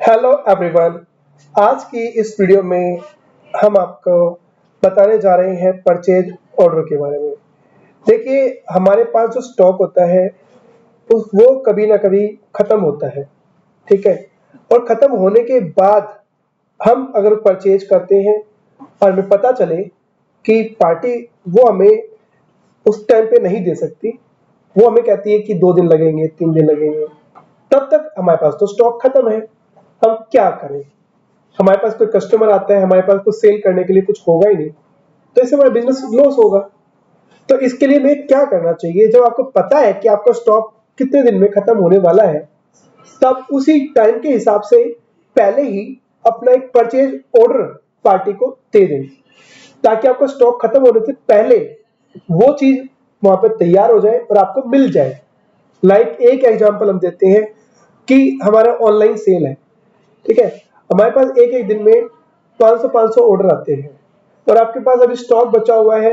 Hello everyone. आज की इस वीडियो में हम आपको बताने जा रहे हैं परचेज ऑर्डर के बारे में। देखिए, हमारे पास जो स्टॉक होता है वो कभी ना कभी खत्म होता है, ठीक है। और खत्म होने के बाद हम अगर परचेज करते हैं और हमें पता चले कि पार्टी वो हमें उस टाइम पे नहीं दे सकती, वो हमें कहती है कि 2 दिन लगेंगे, 3 दिन लगेंगे, तब तक हमारे पास तो स्टॉक खत्म है। हम क्या करें? हमारे पास कोई कस्टमर आता है, हमारे पास कुछ सेल करने के लिए कुछ होगा ही नहीं, तो इससे हमारा बिजनेस लॉस होगा। तो इसके लिए हमें क्या करना चाहिए? जब आपको पता है कि आपका स्टॉक कितने दिन में खत्म होने वाला है, तब उसी टाइम के हिसाब से पहले ही अपना एक परचेज ऑर्डर पार्टी को दे दें, ताकि आपका स्टॉक खत्म होने से पहले वो चीज वहां पर तैयार हो जाए और आपको मिल जाए। एक एग्जांपल हम देते हैं कि हमारा ऑनलाइन सेल है, ठीक है। हमारे पास एक एक दिन में 500 ऑर्डर आते हैं और आपके पास अभी स्टॉक बचा हुआ है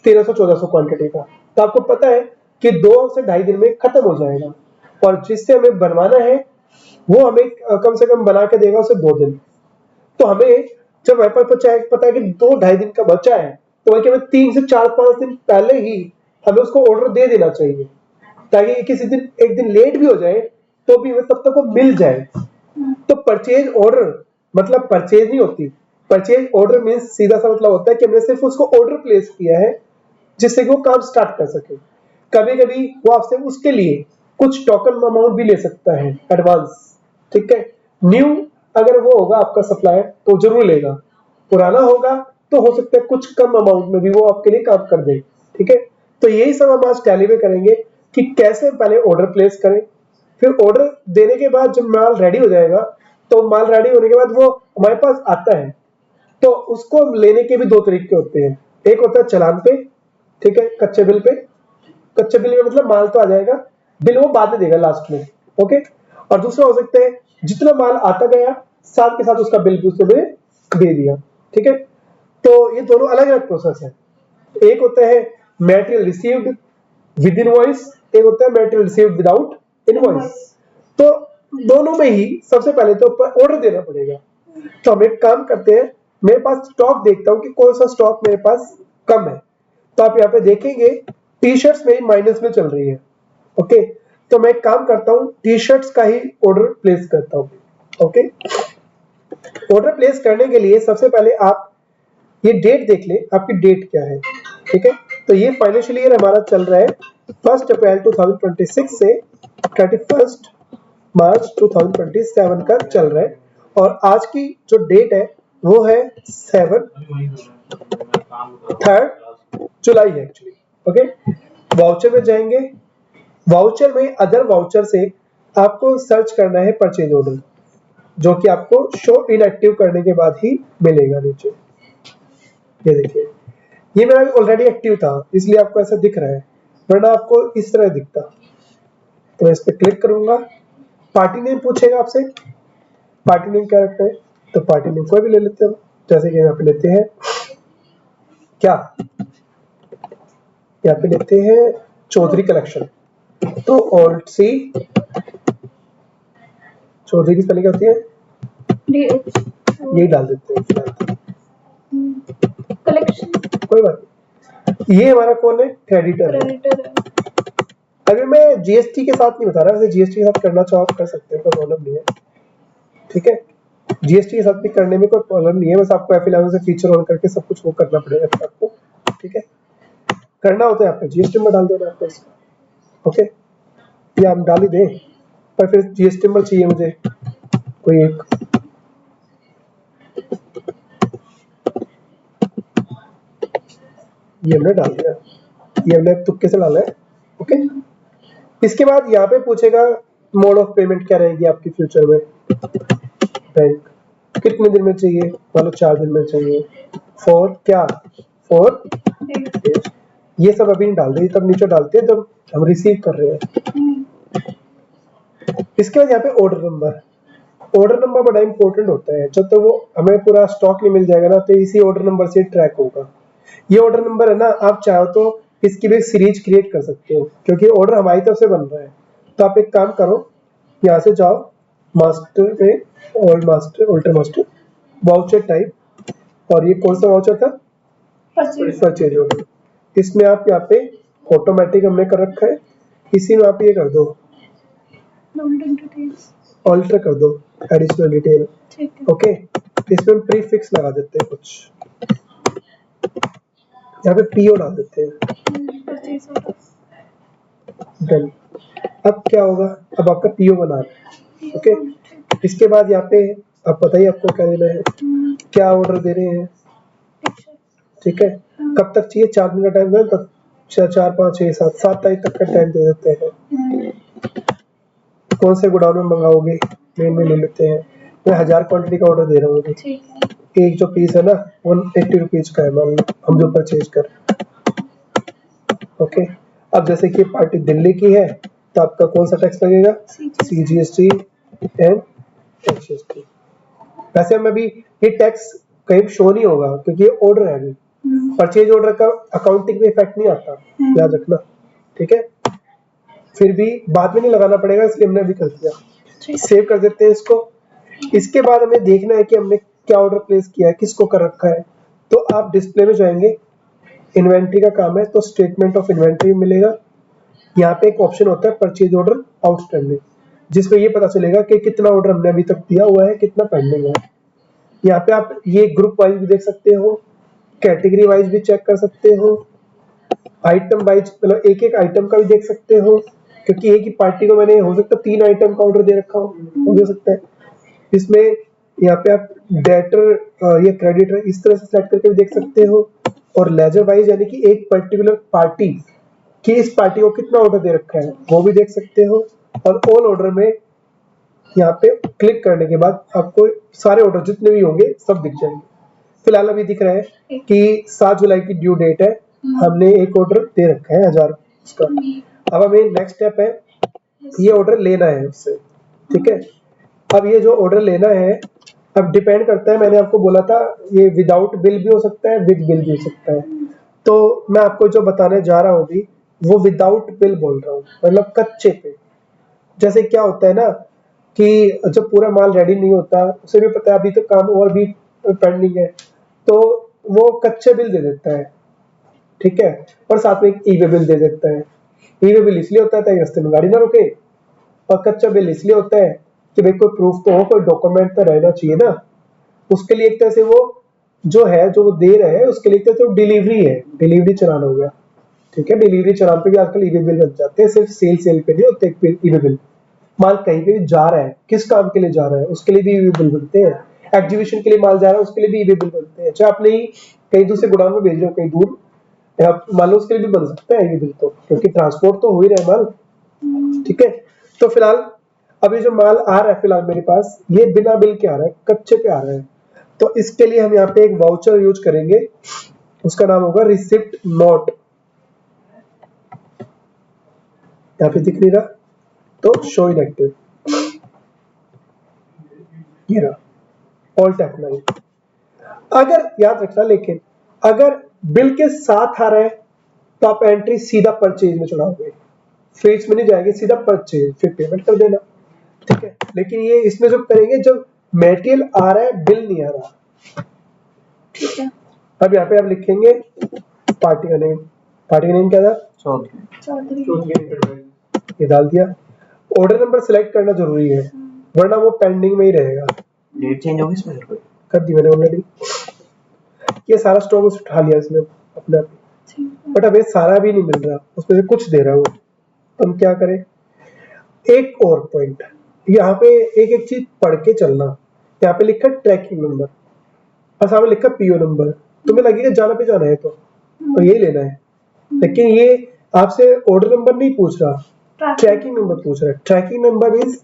1300-1400 क्वांटिटी का, तो आपको पता है कि 2 से ढाई दिन में खत्म हो जाएगा। और जिससे हमें बनवाना है वो हमें कम से कम बना के देगा उसे 2 दिन। तो हमें जब हमारे पास पता है कि 2-2.5 दिन का बचा है, तो बल्कि हमें 3 से 4-5 दिन पहले ही हमें उसको ऑर्डर दे देना चाहिए, ताकि किसी दिन एक दिन लेट भी हो जाए तो भी हमें तब तक वो मिल जाए। तो परचेज ऑर्डर मतलब परचेज नहीं होती। परचेज ऑर्डर मीन्स सीधा सा मतलब होता है कि हमने सिर्फ उसको ऑर्डर प्लेस किया है, जिससे कि वो काम स्टार्ट कर सके। कभी कभी वो आपसे उसके लिए कुछ टोकन अमाउंट भी ले सकता है एडवांस, ठीक है। न्यू अगर वो होगा आपका सप्लायर तो जरूर लेगा, पुराना होगा तो हो सकता है कुछ कम अमाउंट में भी वो आपके लिए काम कर दे, ठीक है। तो यही सब हम आज टैली में करेंगे कि कैसे पहले ऑर्डर प्लेस करें, फिर ऑर्डर देने के बाद जब माल रेडी हो जाएगा, तो माल रेडी होने के बाद वो हमारे पास आता है, तो उसको लेने के भी 2 तरीके होते हैं। एक होता है चालान पे, ठीक है, कच्चे बिल पे। कच्चे बिल में मतलब माल तो आ जाएगा, बिल वो बाद में देगा लास्ट में, ओके। और दूसरा हो सकता है जितना माल आता गया साथ के साथ उसका बिल भी उसने मुझे दे दिया, ठीक है। तो ये दोनों अलग अलग प्रोसेस है। एक होता है मटेरियल रिसीव्ड विद इनवॉइस, एक होता है मटेरियल रिसीव्ड विदाउट इनवॉइस। तो दोनों में ही सबसे पहले तो ऑर्डर देना पड़ेगा। तो हम एक काम करते हैं, मेरे पास स्टॉक देखता हूँ कि कौन सा स्टॉक मेरे पास कम है। तो आप यहाँ पे देखेंगे टी शर्ट्स मेरी माइनस में चल रही है, ओके। तो मैं एक काम करता हूँ, टी शर्ट्स का ही ऑर्डर प्लेस करता हूँ, ओके। ऑर्डर प्लेस करने के लिए सबसे पहले आप ये डेट देख ले, आपकी डेट क्या है, ठीक है। तो ये फाइनेंशियल ईयर हमारा चल रहा है 1 अप्रैल 2026 से 31 मार्च 2027 का चल रहा है। और आज की जो डेट है वो है 3 जुलाई है एक्चुअली, ओके। वाउचर में जाएंगे, वाउचर में अदर वाउचर से आपको सर्च करना है परचेज ऑर्डर, जो कि आपको शो इनएक्टिव करने के बाद ही मिलेगा नीचे। ये देखिए, ये मेरा ऑलरेडी एक्टिव था इसलिए आपको ऐसा दिख रहा है, वरना आपको इस तरह दिखता। तो मैं इस पर क्लिक करूंगा, पार्टी नेम पूछेगा आपसे, पार्टी नेम क्या रखना है, तो पार्टी नेम कोई भी ले लेते हैं। जैसे कि यहाँ पे लेते हैं क्या, यहाँ पे लेते हैं चौधरी कलेक्शन। तो ऑल्ट सी, चौधरी की स्पेलिंग क्या होती है, यही डाल देते हैं फिलहाल, कलेक्शन, कोई बात नहीं। ये हमारा कौन है, क्रेडिटर है। अगर मैं जीएसटी के साथ नहीं बता रहा, वैसे जीएसटी के साथ करना चाहो आप कर सकते हैं, कोई प्रॉब्लम नहीं है, ठीक है। जीएसटी के साथ भी करने में कोई प्रॉब्लम नहीं है, बस आपको F11 से फीचर ऑन करके सब कुछ वो करना पड़ेगा आपको, ठीक है। करना होता है आपको जीएसटी में डाल देना आपको इसका, ओके। ये हम डाल ही दें, पर फिर जीएसटी में चाहिए मुझे कोई एक, ये हमने डाल दिया, ये हमने तुक्के से डाला है, ओके। इसके बाद यहाँ पे पूछेगा मोड ऑफ पेमेंट क्या रहेगी आपकी फ्यूचर में, बैंक कितने दिन में चाहिए, मान लो 4 दिन में चाहिए, फॉर क्या, फॉर ये सब अभी नहीं डाल दे, तब नीचे डालते हैं जब हम रिसीव कर रहे हैं। इसके बाद यहाँ पे ऑर्डर नंबर, ऑर्डर नंबर बड़ा इंपॉर्टेंट होता है। जब तक वो हमें पूरा स्टॉक नहीं मिल जाएगा ना, तो इसी ऑर्डर नंबर से ट्रैक होगा। ये ऑर्डर नंबर है ना, आप चाहो तो इसकी भी एक सीरीज क्रिएट कर सकते हो, क्योंकि ऑर्डर हमारी तरफ से बन रहा है। तो आप एक काम करो, यहाँ से जाओ, मास्टर में old master alter master voucher type, और ये कौन सा वाउचर था? Purchase order. इसमें आप यहाँ पे ऑटोमेटिक हमने कर रखा है, इसी में आप ये कर दो ऑल्टर कर दो एडिशनल डिटेल। ओके, इसमें प्रीफिक्स लगा देते हैं कुछ, यहाँ पे पीओ डाल देते हैं। डन। अब क्या होगा, अब आपका पीओ बना है। ओके, इसके बाद यहाँ पे आप बताइए आपको क्या देना है, क्या ऑर्डर दे रहे हैं? ठीक है, कब तक चाहिए? 4 दिन का टाइम है, तब 4 5 6 7 तारीख तक का टाइम दे देते हैं। कौन से गोडाउन में मंगाओगे? मेन में ले लेते हैं। मैं 1000 क्वांटिटी का ऑर्डर दे रहा हूँ। एक जो पीस है ना 180 रुपीज का है, मान लो हम जो परचेज कर। ओके, अब जैसे कि पार्टी दिल्ली की है तो आपका कौन सा टैक्स लगेगा? CGST and HST। वैसे में भी ये टैक्स कहीं शो नहीं होगा क्योंकि ये ऑर्डर है अभी, परचेज ऑर्डर का अकाउंटिंग में इफेक्ट नहीं आता, याद रखना। ठीक है, फिर भी बाद में नहीं लगाना पड़ेगा, इसलिए हमने अभी कर दिया। सेव कर देते हैं इसको। इसके बाद हमें देखना है कि हमने क्या ऑर्डर प्लेस किया है, किसको कर रखा है। तो आप डिस्प्ले में जाएंगे, इन्वेंट्री का काम है तो स्टेटमेंट ऑफ इन्वेंट्री मिलेगा। यहाँ पे एक ऑप्शन होता है परचेज ऑर्डर आउटस्टैंडिंग, जिसमें ये पता चलेगा कि कितना ऑर्डर हमने अभी तक दिया हुआ है, कितना पेंडिंग है। यहाँ पे आप ये ग्रुप वाइज भी देख सकते हो, कैटेगरी वाइज भी चेक कर सकते हो, आइटम वाइज मतलब एक एक आइटम का भी देख सकते हो, क्योंकि एक ही पार्टी को मैंने हो सकता है 3 आइटम का ऑर्डर दे रखा हो सकता है। इसमें यहाँ पे आप डेटर या क्रेडिटर इस तरह से सेट करके भी देख सकते हो, और लेजर वाइज यानी कि एक पर्टिकुलर पार्टी कि इस पार्टी को कितना ऑर्डर दे रखा है वो भी देख सकते हो। और ऑल ऑर्डर में यहाँ पे क्लिक करने के बाद आपको सारे ऑर्डर जितने भी होंगे सब दिख जाएंगे। फिलहाल अभी दिख रहा है कि 7 जुलाई की ड्यू डेट है, हमने एक ऑर्डर दे रखा है 1000 उसका। अब हमें नेक्स्ट स्टेप है ये ऑर्डर लेना है उससे। ठीक है, अब ये जो ऑर्डर लेना है अब डिपेंड करता है, मैंने आपको बोला था ये विदाउट बिल भी हो सकता है, विद बिल भी हो सकता है। तो मैं आपको जो बताने जा रहा हूँ अभी वो विदाउट बिल बोल रहा हूँ, मतलब कच्चे पे। जैसे क्या होता है ना कि जब पूरा माल रेडी नहीं होता, उसे भी पता है अभी तो काम और भी पेंडिंग है, तो वो कच्चे बिल दे देता है। ठीक है, और साथ में एक ई वे बिल दे देता है। ई वे बिल इसलिए होता है ताकि रास्ते में गाड़ी ना रुके, और कच्चा बिल इसलिए होता है कि भाई कोई प्रूफ तो हो, कोई डॉक्यूमेंट तो रहना चाहिए ना। उसके लिए एक तरह से वो जो है जो वो दे रहे हैं उसके लिए एक तरह से डिलीवरी है, डिलीवरी चलान हो गया। ठीक है, डिलीवरी चलान पे भी आजकल ई वे बिल बन जाते हैं, सिर्फ सेल पे नहीं होते ई वे बिल। माल कहीं पे भी जा रहा है, किस काम के लिए जा रहा है उसके लिए भी ई वे बिल बनते हैं। एग्जीबिशन के लिए माल जा रहा है उसके लिए भी ई वे बिल बनते हैं। चाहे आप नहीं कहीं दूसरे गोदाम में भेज रहे हो कहीं दूर, मान लो उसके लिए भी बन सकता है ये बिल, तो क्योंकि ट्रांसपोर्ट तो हो ही रहा है माल। ठीक है, तो फिलहाल अभी जो माल आ रहा है फिलहाल मेरे पास ये बिना बिल के आ रहा है, कच्चे पे आ रहा है। तो इसके लिए हम यहाँ पे एक वाउचर यूज करेंगे, उसका नाम होगा रिसिप्ट नोट। यहाँ पे दिख नहीं रहा तो शो इनएक्टिव, ये रहा ऑल्ट F9। अगर याद रखना, लेकिन अगर बिल के साथ आ रहा है तो आप एंट्री सीधा परचेज में चढ़ाओगे, फेज में नहीं जाएंगे, सीधा परचेज, फिर पेमेंट कर देना। ठीक है, लेकिन ये इसमें जब करेंगे जब मटेरियल आ रहा है बिल नहीं आ रहा। ठीक है, अब यहाँ पे आप लिखेंगे पार्टी का नेम, पार्टी का नेम क्या था? चौधरी। ये डाल दिया। ऑर्डर नंबर सिलेक्ट करना जरूरी है वरना वो पेंडिंग में ही रहेगा। डेट चेंज होगी इसमें? कर दी मैंने ऑलरेडी। ये सारा स्टॉक उठा लिया इसने अपने आप, बट हमें सारा भी नहीं मिल रहा, उसमें से कुछ दे रहा है वो, तो हम क्या करें? एक और पॉइंट यहाँ पे एक एक चीज पढ़ के चलना। यहाँ पे लिखा ट्रैकिंग नंबर और सामने लिखा पीओ नंबर, तुम्हें लगेगा जाना पे जाना है तो यही लेना है, लेकिन ये आपसे ऑर्डर नंबर नहीं पूछ रहा, ट्रैकिंग नंबर पूछ रहा है। ट्रैकिंग नंबर मीन्स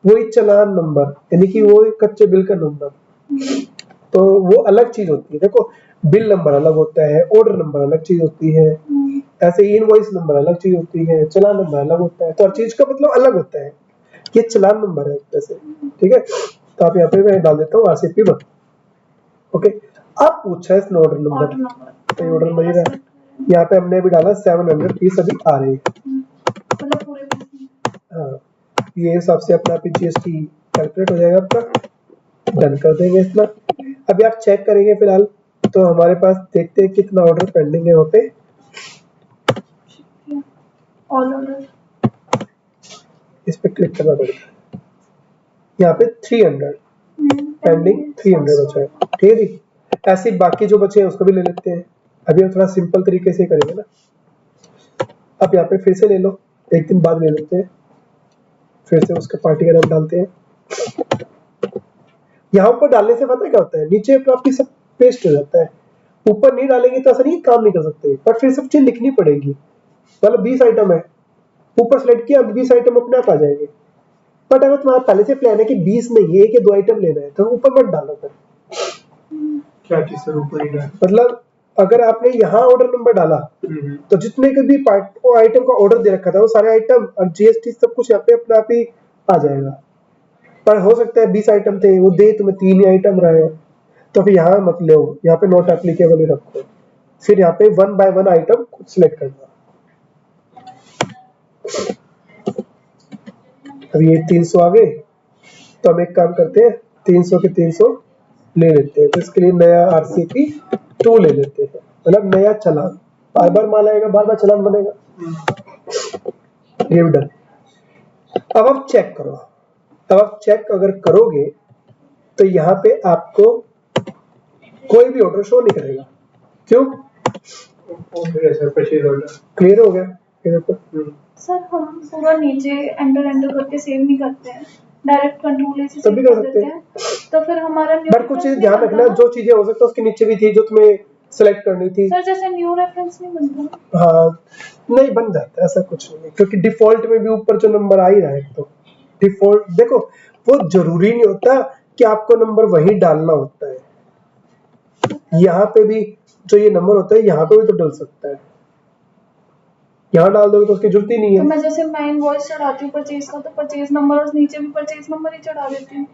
वही चालान नंबर, यानी कि वो कच्चे बिल का नंबर, तो वो अलग चीज होती है। देखो बिल नंबर अलग होता है, ऑर्डर नंबर अलग चीज होती है, ऐसे ही इनवॉइस नंबर अलग चीज होती है, चालान नंबर अलग होता है, तो हर चीज का मतलब अलग होता है। ये चालान नंबर है जैसे। ठीक है, तो आप यहाँ पे मैं डाल देता हूँ RCP 1। ओके, अब पूछा है इसने ऑर्डर नंबर, तो ऑर्डर नंबर ही यहाँ पे हमने अभी डाला 700 पीस अभी आ रही है। हाँ, ये हिसाब से अपना GST कैलकुलेट हो जाएगा आपका, डन कर देंगे इतना। अभी आप चेक करेंगे फिलहाल तो हमारे पास देखते हैं कितना ऑर्डर पेंडिंग है वहाँ पे। ऑल ऑर्डर इस पे क्लिक करना पड़ेगा, यहाँ पे 300 पेंडिंग 300 बचा है, ठीक है जी। ऐसे बाकी जो बचे हैं उसको भी ले लेते हैं। अभी हम थोड़ा सिंपल तरीके से करेंगे ना। अब यहाँ पे फिर से ले लो, एक दिन बाद ले लेते हैं, फिर से उसके पार्टी का नाम डालते हैं। यहाँ ऊपर डालने से पता है क्या होता है, नीचे पर आपकी सब पेस्ट हो जाता है। ऊपर नहीं डालेंगे तो ऐसा नहीं काम नहीं कर सकते, पर फिर सब चीज लिखनी पड़ेगी। मतलब 20 आइटम है, ऊपर सेलेक्ट किया 20 आइटम अपने आप आ जाएंगे। बट अगर तुम्हारा पहले से प्लान है कि 20 नहीं, 1 या 2 आइटम लेना है तो ऊपर मत डालो फिर। क्या चीज सर ऊपर ही डाल? मतलब अगर आपने यहाँ ऑर्डर नंबर डाला तो जितने के भी आइटम का ऑर्डर दे रखा था वो सारे आइटम और जीएसटी सब कुछ यहाँ पे अपने आप ही आ जाएगा। पर हो सकता है 20 आइटम थे, वो दे तुम्हें 3 ही आइटम रहे, तो फिर यहाँ मत लो, यहाँ पे नॉट एप्लीकेबल ही रखो। फिर यहाँ पे 1 बाय 1 आइटम सिलेक्ट करना। अब ये 300 आ गए, तो हम एक काम करते हैं 300 के 300 ले लेते हैं। तो इसके लिए नया RCP 2 ले लेते हैं, मतलब नया चालान। बार बार माल आएगा, बार बार चालान बनेगा। ये भी डन। अब आप चेक करो। अब आप चेक अगर करोगे तो यहाँ पे आपको कोई भी ऑर्डर शो नहीं करेगा। क्यों? क्लियर हो गया? सर हम पूरा नीचे एंटर करके सेव नहीं करते हैं, डायरेक्ट कंट्रोल से तब भी कर सकते हैं, तो फिर हमारा बट कुछ चीज ध्यान रखना, जो चीजें हो सकता है उसके नीचे भी थी जो तुम्हें सिलेक्ट करनी थी। सर जैसे न्यू रेफरेंस नहीं बनता। हाँ नहीं बन जाता, ऐसा कुछ नहीं है, क्योंकि डिफॉल्ट में भी ऊपर जो नंबर आ ही रहा है, तो डिफॉल्ट देखो वो जरूरी नहीं होता कि आपको नंबर वही डालना होता है। यहाँ पे भी जो ये नंबर होता है यहाँ पे भी तो डल सकता है, यहाँ डाल दोगे तो उसकी जरूरत ही नहीं तो है। मैं जैसे मैं इनवॉइस चढ़ाती हूँ परचेज का, तो परचेज नंबर और नीचे भी परचेज नंबर ही चढ़ा देती हूँ।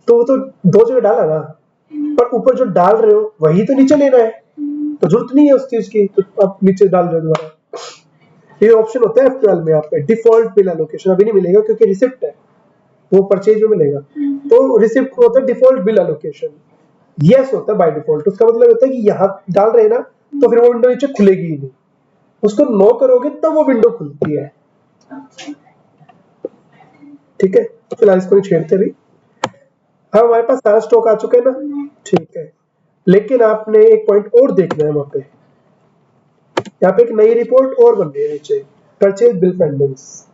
तो वो तो 2 जगह डाला ना, पर ऊपर जो डाल रहे हो वही तो नीचे लेना है, तो जरूरत नहीं है उस चीज की, तो आप नीचे डाल रहे हो दोबारा। ये ऑप्शन होता है F12 में, आप पे डिफॉल्ट बिल एलोकेशन अभी नहीं मिलेगा क्योंकि रिसिप्ट है, वो परचेज में मिलेगा। तो रिसिप्ट होता है डिफॉल्ट बिल एलोकेशन, यस होता है बाय डिफॉल्ट। उसका मतलब होता है कि यहाँ डाल रहे हैं ना, तो फिर वो विंडो नीचे खुलेगी ही नहीं, उसको नो करोगे तब वो विंडो खुलती है। ठीक है, फिलहाल इसको नहीं छेड़ते भी। हाँ हमारे पास सारा स्टॉक आ चुका है ना, ठीक है। लेकिन आपने एक पॉइंट और देखना है वहां पे, यहाँ पे एक नई रिपोर्ट और बन रही है नीचे, परचेज बिल पेंडिंग्स।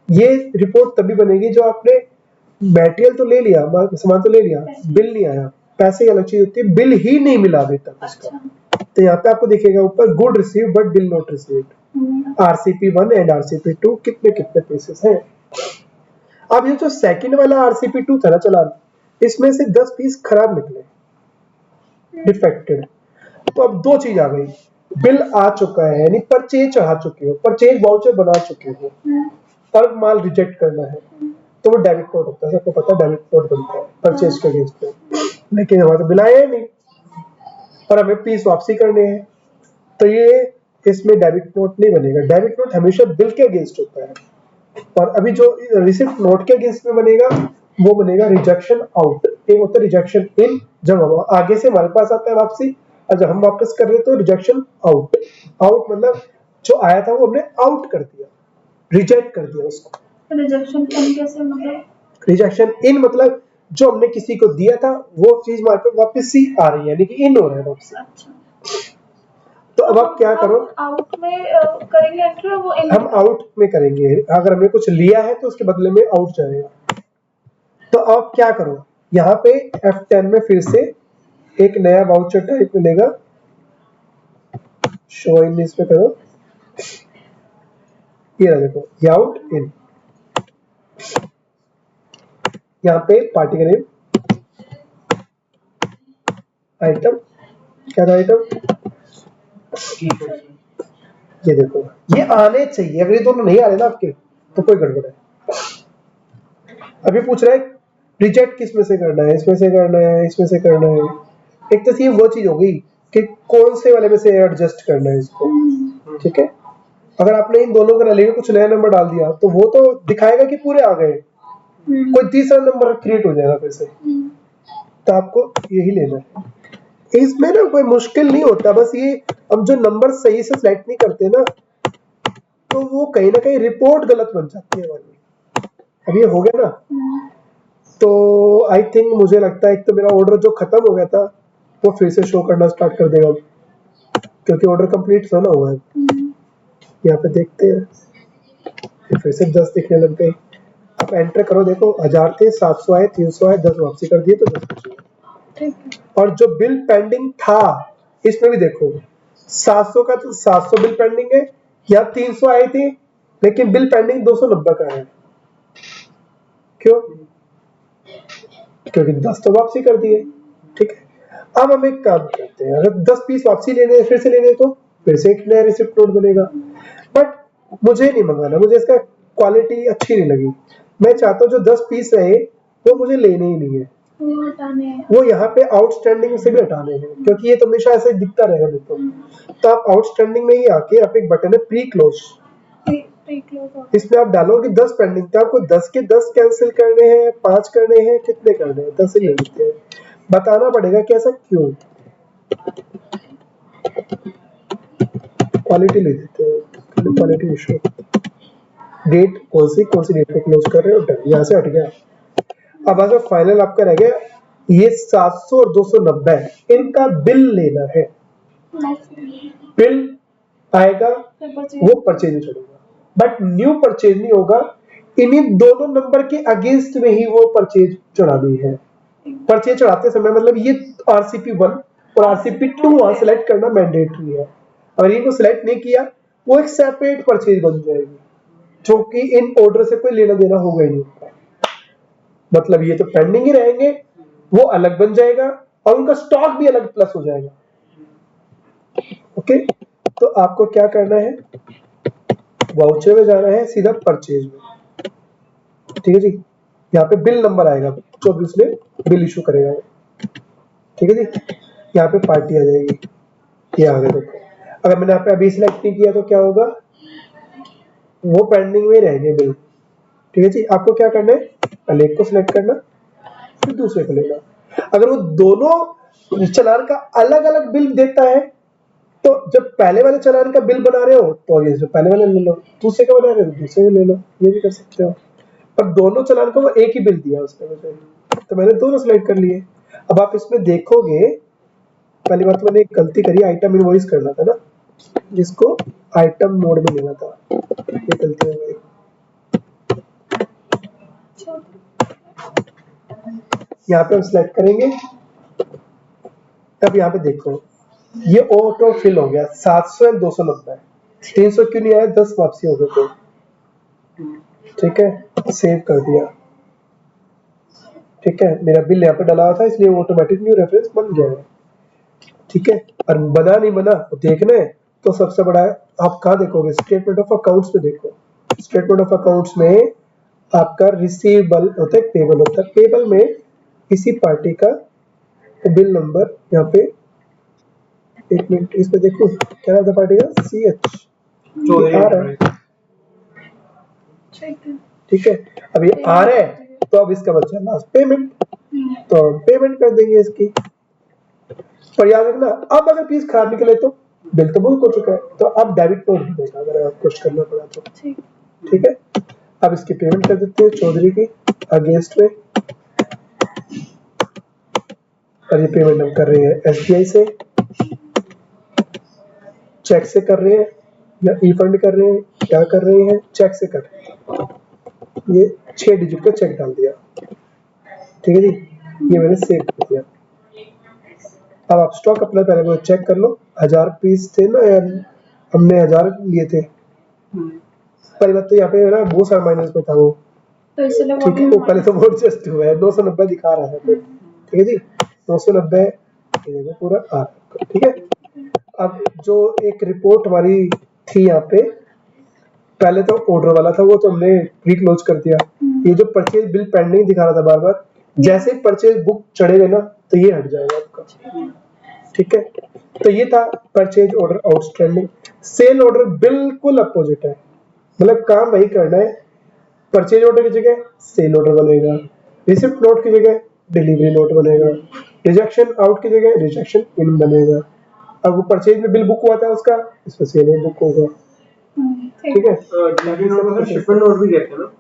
ये रिपोर्ट तभी बनेगी जो आपने मटेरियल तो ले लिया, सामान तो ले लिया, बिल नहीं आया। पैसे की अलग चीज होती है, बिल ही नहीं मिला अभी तक उसका। तो यहाँ पे आपको दिखेगा ऊपर good receive but bill not received, RCP1 and RCP2 कितने कितने पीसेस हैं। अब ये जो सेकंड वाला RCP2 था ना चालान, इसमें से 10 पीस खराब निकले, डिफेक्टेड। तो अब 2 चीज आ गई, बिल आ चुका है यानी परचेज चढ़ा चुके हो, परचेज वाउचर बना चुके हो, और माल रिजेक्ट करना है, तो वो डेबिट नोट होता है, सबको पता है डेबिट नोट बनता है परचेज के अगेंस्ट पे। लेकिन हमारे तो बिल आया नहीं और हमें पीस वापसी करने हैं, तो ये इसमें डेबिट नोट नहीं बनेगा। डेबिट नोट हमेशा बिल के अगेंस्ट होता है, और अभी जो रिसिप्ट नोट के अगेंस्ट में बनेगा वो बनेगा रिजेक्शन आउट। एक होता है रिजेक्शन इन, जब हम आगे से हमारे पास आता है वापसी, और जब हम वापस कर रहे हैं तो रिजेक्शन आउट। आउट मतलब जो आया था वो हमने आउट कर दिया, रिजेक्ट कर दिया उसको। रिजेक्शन इन कैसे, मतलब? रिजेक्शन इन मतलब जो हमने किसी को दिया था वो चीज हमारे पे वापस ही आ रही है, यानी कि इन हो रहा है वापस। अच्छा, तो अब आप क्या करो, आउट में करेंगे एंटर, वो इन हम आउट में करेंगे। अगर हमने कुछ लिया है तो उसके बदले में आउट जाएगा। तो आप क्या करो, यहाँ पे F10 में फिर से एक नया वाउचर टाइप मिलेगा, शो इन इसमें करो, ये रहा देखो, ये आउट इन। यहाँ पे पार्टी का नेम, आइटम क्या था, आइटम ये देखो, ये आने चाहिए। अगर ये दोनों नहीं आ रहे ना आपके तो कोई गड़बड़ है। अभी पूछ रहा है रिजेक्ट किस में से करना है, इसमें से करना है, इसमें से करना है। एक तो ये वो चीज हो गई कि कौन से वाले में से एडजस्ट करना है इसको, ठीक है। अगर आपने इन दोनों का लेके कुछ नया नंबर डाल दिया तो वो तो दिखाएगा कि पूरे आ गए, कोई तीसरा नंबर क्रिएट हो जाएगा फिर से। तो आपको यही लेना है। इसमें ना कोई मुश्किल नहीं होता, बस ये हम जो नंबर सही से सिलेक्ट नहीं करते ना, तो वो कहीं ना कहीं रिपोर्ट गलत बन जाती है हमारी। अब ये हो गया ना, तो आई थिंक मुझे लगता है एक तो मेरा ऑर्डर जो खत्म हो गया था वो फिर से शो करना स्टार्ट कर देगा, क्योंकि ऑर्डर कंप्लीट था ना हुआ है। यहाँ पे देखते हैं, फिर से 10 दिखने लग गए। आप एंटर करो, देखो 1000 थे, 700 आए, 300 आए, 10 वापसी कर दिए तो 10 बचे। और जो बिल पेंडिंग था इसमें भी देखो 700 का, तो 700 बिल पेंडिंग है, यहाँ 300 आए थे लेकिन बिल पेंडिंग 290 का है। क्यों? क्योंकि 10 तो वापसी कर दिए। ठीक है, अब हम एक काम करते हैं, अगर 10 पीस वापसी लेने फिर से लेने तो फिर से एक नया रिसिप्ट नोट बनेगा, बट मुझे नहीं मंगाना, मुझे इसका क्वालिटी अच्छी नहीं लगी। मैं चाहता हूँ जो 10 पीस रहे वो मुझे लेने ही नहीं है, वो यहाँ पे आउटस्टैंडिंग से भी हटाने हैं, क्योंकि ये तो हमेशा ऐसे दिखता रहेगा देखो। तो आप आउटस्टैंडिंग में ही आके यहाँ पे एक बटन है प्री क्लोज, इसमें आप डालोगे 10 पेंडिंग थे, आपको 10 के 10 कैंसिल करने हैं, 5 करने हैं, कितने करने हैं, 10 ही ले लेते हैं। बताना पड़ेगा कि ऐसा क्यों। क्वालिटी ले देते हैं, क्वालिटी इशू। डेट कौन सी डेट पे क्लोज कर रहे हो, डन, यहाँ से हट गया। अब अगर फाइनल आपका रह गया ये 700 और 290, इनका बिल लेना है। बिल आएगा वो परचेज में चलेगा, बट न्यू परचेज नहीं होगा, इन्हीं दोनों नंबर के अगेंस्ट में ही वो परचेज चढ़ानी है। परचेज चढ़ाते समय मतलब ये RCP 1 और RCP 2 वहां सिलेक्ट करना मैंडेटरी है। अगर इनको सिलेक्ट नहीं किया वो एक सेपरेट परचेज बन जाएगी, जो कि इन ऑर्डर से कोई लेना देना होगा ही नहीं उनका। मतलब ये तो पेंडिंग ही रहेंगे, वो अलग बन जाएगा और उनका स्टॉक भी अलग प्लस हो जाएगा। ओके, तो आपको क्या करना है, वाउचर में जाना है, सीधा परचेज में। ठीक है जी, यहाँ पे बिल नंबर आएगा 24 में बिल इशू करेगा, ठीक है जी। यहाँ पे पार्टी आ जाएगी, ये आ गया देखो। अगर मैंने यहाँ पे अभी सिलेक्ट नहीं किया तो क्या होगा, वो पेंडिंग में रहेंगे बिल। ठीक है जी, आपको क्या करना है, पहले एक को सिलेक्ट करना फिर दूसरे को लेना। अगर वो दोनों चालान का अलग अलग बिल देता है तो जब पहले वाले चालान का बिल बना रहे हो तो ये जो पहले वाले ले लो, दूसरे का बना रहे हो तो दूसरे ले लो, ये भी कर सकते हो। पर दोनों चालान को वो एक ही बिल दिया उसने मुझे, तो मैंने दोनों सिलेक्ट कर लिए। अब आप इसमें देखोगे, पहली बात तो मैंने एक गलती करी, आइटम इनवॉइस करना था ना, जिसको आइटम मोड में लेना था, ये गलती हो गई। यहाँ पे हम सिलेक्ट करेंगे, अब यहाँ पे देखो ये ऑटो फिल हो गया 700 और 290, 300 क्यों नहीं आया, 10 वापसी हो गए तो। ठीक है, सेव कर दिया। ठीक है, मेरा बिल यहाँ पे डला हुआ था इसलिए ऑटोमेटिक न्यू रेफरेंस बन गया है। ठीक है, और बना नहीं बना तो देखना है, तो सबसे बड़ा है, आप कहाँ देखोगे, स्टेटमेंट ऑफ अकाउंट्स में देखो। स्टेटमेंट ऑफ अकाउंट्स में आपका रिसीवेबल होता है, पेबल होता है। पेबल में किसी पार्टी का बिल नंबर, यहाँ पे एक मिनट इस पे देखो क्या नाम था पार्टी का, CH आ रहा है। ठीक है, अब ये आ रहा है तो अब इसका बच्चा लास्ट पेमेंट, तो हम पेमेंट कर देंगे इसकी। पर याद रखना, अब अगर पीस खराब निकले तो बिल तो बुक हो चुका है, तो अब डेबिट नोट देगा अगर आप कुछ करना पड़ा तो। ठीक है, अब इसकी पेमेंट कर देते हैं चौधरी की अगेंस्ट में, और ये पेमेंट हम कर रहे हैं SBI से, चेक से कर रहे हैं या ई फंड कर रहे हैं, क्या कर रहे हैं, चेक से कर रहे हैं। ये 6 डिजिट का चेक डाल दिया। ठीक है जी, ये मैंने सेव कर दिया। अब आप स्टॉक अपना पहले वो चेक कर लो, 1000 पीस थे ना यार, हमने 1000 लिए थे। पहली बात तो यहाँ पे ना बहुत सारा माइनस में था वो, तो इसलिए ठीक है, वो पहले तो वो एडजस्ट हुआ है, 290 दिखा रहा है। ठीक है जी, 290 पूरा आ, ठीक है। अब जो एक रिपोर्ट हमारी थी यहाँ पे, पहले तो ऑर्डर वाला था वो तो हमने प्री क्लोज कर दिया। ये जो परचेज बिल पेंडिंग दिखा रहा था बार बार, जैसे ही परचेज बुक चढ़ेगा ना तो ये हट जाएगा आपका। ठीक है, तो ये था purchase order outstanding. Sale order बिल्कुल अपोजिट है, मतलब काम वही करना है, परचेज ऑर्डर की जगह सेल ऑर्डर बनेगा, रिसिप्ट नोट की जगह डिलीवरी नोट बनेगा, रिजेक्शन आउट की जगह रिजेक्शन इन बनेगा। अब वो परचेज में बिल बुक हुआ था उसका, इसमें सेल में बुक होगा। ठीक है, डिलीवरी नोट को शिपमेंट नोट भी कहते हैं ना,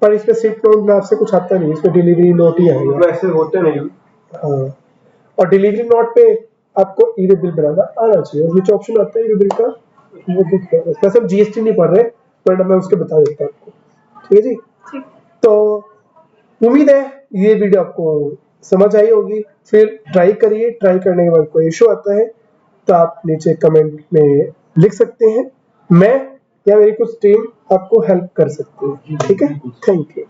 पर इसमें शिफ्ट नोट में आपसे कुछ आता नहीं, इसमें डिलीवरी नोट ही आएगा। वैसे होते नहीं। हाँ, और डिलीवरी नोट पे आपको ई वे बिल बनाना आना चाहिए, उसमें जो ऑप्शन आता है ई वे बिल का वो दिख रहा है। वैसे हम जीएसटी नहीं पढ़ रहे, पर मैं उसके बता देता हूँ आपको। ठीक है जी, ठीक। तो उम्मीद है ये वीडियो आपको समझ आई होगी। फिर ट्राई करिए, ट्राई करने के बाद कोई इशू आता है तो आप नीचे कमेंट में लिख सकते हैं, मैं या मेरी कुछ टीम आपको हेल्प कर सकती है। ठीक है, थैंक यू।